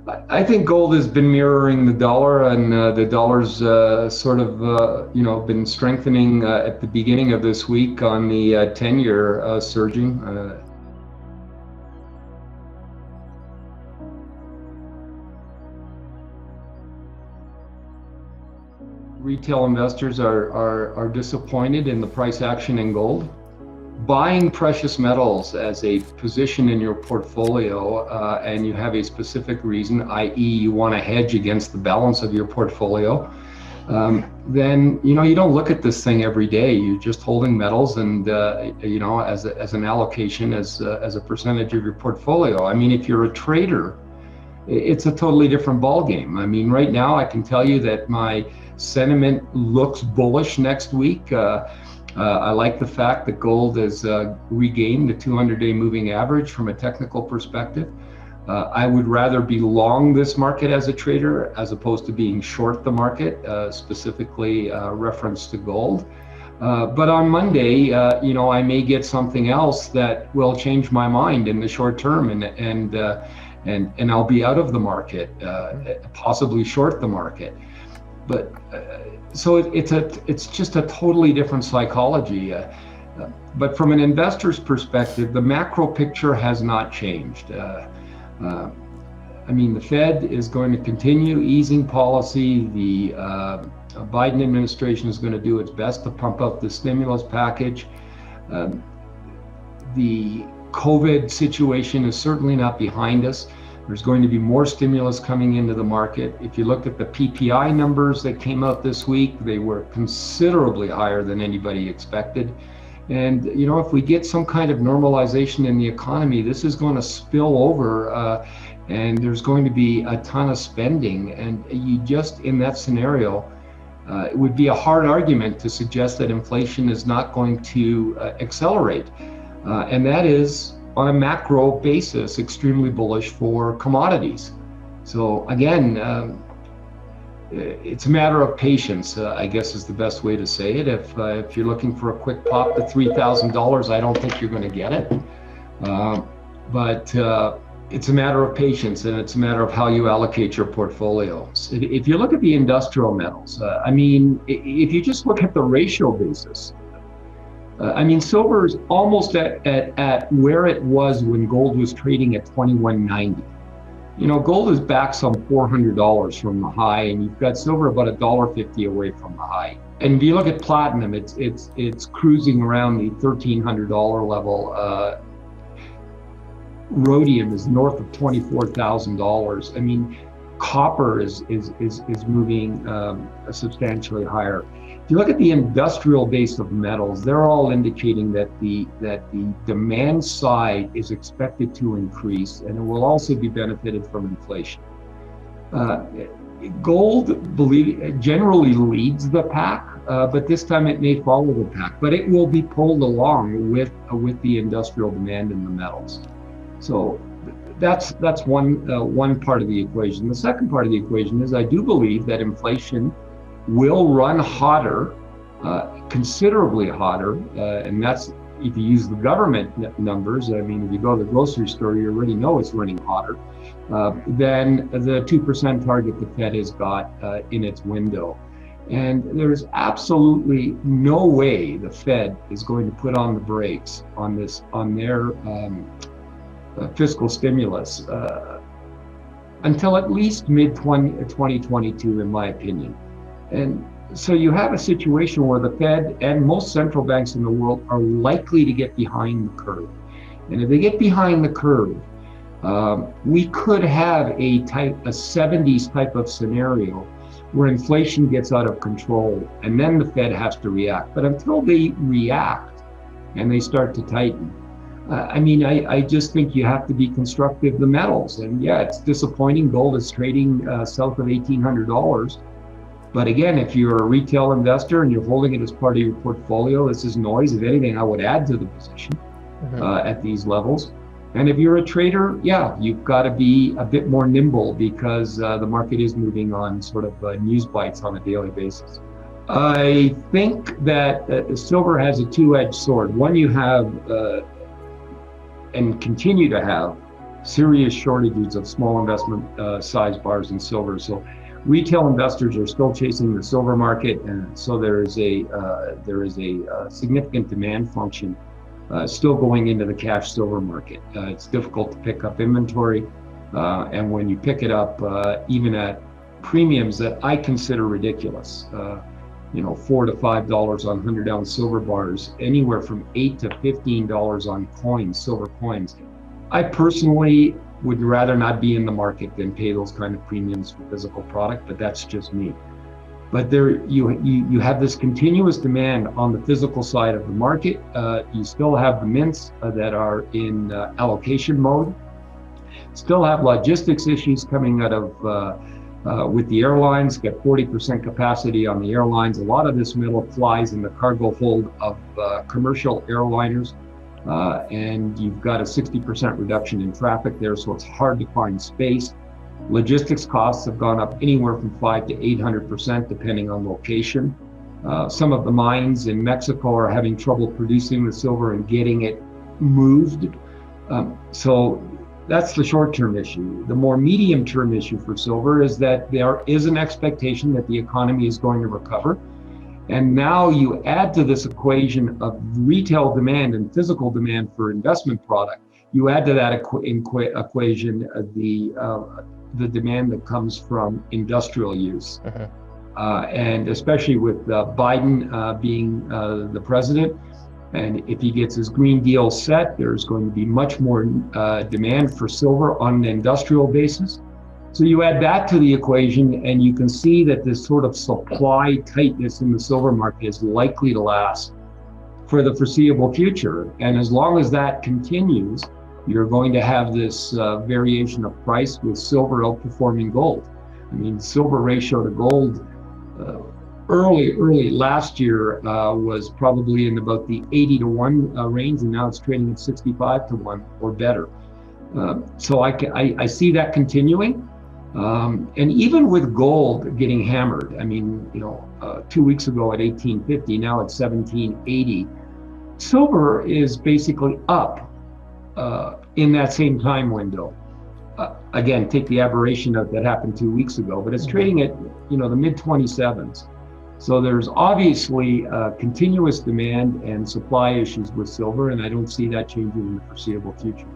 I think gold has been mirroring the dollar, and the dollar's sort of, been strengthening at the beginning of this week on the 10-year surging. Retail investors are disappointed in the price action in gold. Buying precious metals as a position in your portfolio, and you have a specific reason, i.e. you want to hedge against the balance of your portfolio, then you don't look at this thing every day. You're just holding metals, and as an allocation, as a percentage of your portfolio. I mean, if you're a trader, it's a totally different ballgame. I mean, right now I can tell you that my sentiment looks bullish next week. I like the fact that gold has regained the 200-day moving average from a technical perspective. I would rather be long this market as a trader as opposed to being short the market, specifically reference to gold. But on Monday, I may get something else that will change my mind in the short term, and I'll be out of the market, possibly short the market. But so it's just a totally different psychology. But from an investor's perspective, the macro picture has not changed. I mean, the Fed is going to continue easing policy. The Biden administration is going to do its best to pump up the stimulus package. The COVID situation is certainly not behind us. There's going to be more stimulus coming into the market. If you look at the PPI numbers that came out this week, they were considerably higher than anybody expected. And if we get some kind of normalization in the economy, this is going to spill over, and there's going to be a ton of spending. And you just, in that scenario, it would be a hard argument to suggest that inflation is not going to accelerate. And that is, on a macro basis, extremely bullish for commodities. So again, it's a matter of patience, I guess is the best way to say it. If you're looking for a quick pop to $3,000, I don't think you're going to get it. But it's a matter of patience, and it's a matter of how you allocate your portfolios. If you look at the industrial metals, I mean, if you just look at the ratio basis, I mean, silver is almost at where it was when gold was trading at $21.90. Gold is back some $400 from the high, and you've got silver about $1.50 away from the high. And if you look at platinum, it's cruising around the $1,300 level. Rhodium is north of $24,000. I mean, copper is moving substantially higher. If you look at the industrial base of metals, they're all indicating that the demand side is expected to increase, and it will also be benefited from inflation. Gold generally leads the pack, but this time it may follow the pack, but it will be pulled along with the industrial demand in the metals. So that's one part of the equation. The second part of the equation is I do believe that inflation will run hotter, considerably hotter, and that's if you use the government numbers. I mean, if you go to the grocery store, you already know it's running hotter than the 2% target the Fed has got in its window. And there's absolutely no way the Fed is going to put on the brakes on their fiscal stimulus until at least mid-2022, in my opinion. And so you have a situation where the Fed and most central banks in the world are likely to get behind the curve. And if they get behind the curve, we could have a 70s type of scenario where inflation gets out of control, and then the Fed has to react. But until they react and they start to tighten, I just think you have to be constructive of the metals. And yeah, it's disappointing. Gold is trading south of $1,800. But again, if you're a retail investor and you're holding it as part of your portfolio, this is noise. If anything, I would add to the position at these levels. And if you're a trader, yeah, you've got to be a bit more nimble because the market is moving on sort of news bites on a daily basis. I think that silver has a two-edged sword. One, you have and continue to have serious shortages of small investment size bars in silver. So retail investors are still chasing the silver market, and so there is a significant demand function still going into the cash silver market. It's difficult to pick up inventory, and when you pick it up, even at premiums that I consider ridiculous, $4 to $5 on 100-ounce silver bars, anywhere from $8 to $15 on coins, silver coins. I personally would rather not be in the market than pay those kind of premiums for physical product, but that's just me. But there, you have this continuous demand on the physical side of the market. You still have the mints that are in allocation mode. Still have logistics issues coming out of with the airlines. Get 40% capacity on the airlines. A lot of this metal flies in the cargo hold of commercial airliners, and you've got a 60% reduction in traffic there, so it's hard to find space. Logistics costs have gone up anywhere from 500% to 800% depending on location. Some of the mines in Mexico are having trouble producing the silver and getting it moved. So that's the short-term issue. The more medium-term issue for silver is that there is an expectation that the economy is going to recover. And now you add to this equation of retail demand and physical demand for investment product. You add to that equation the demand that comes from industrial use. And especially with Biden being the president, and if he gets his Green Deal set, there's going to be much more demand for silver on an industrial basis. So you add that to the equation, and you can see that this sort of supply tightness in the silver market is likely to last for the foreseeable future. And as long as that continues, you're going to have this variation of price with silver outperforming gold. I mean, silver ratio to gold early last year was probably in about the 80 to 1 range, and now it's trading at 65 to 1 or better. So I see that continuing. And even with gold getting hammered, I mean, 2 weeks ago at 1850, now at 1780, silver is basically up in that same time window. Again, take the aberration that happened 2 weeks ago, but it's trading at the mid 27s. So there's obviously continuous demand and supply issues with silver, and I don't see that changing in the foreseeable future.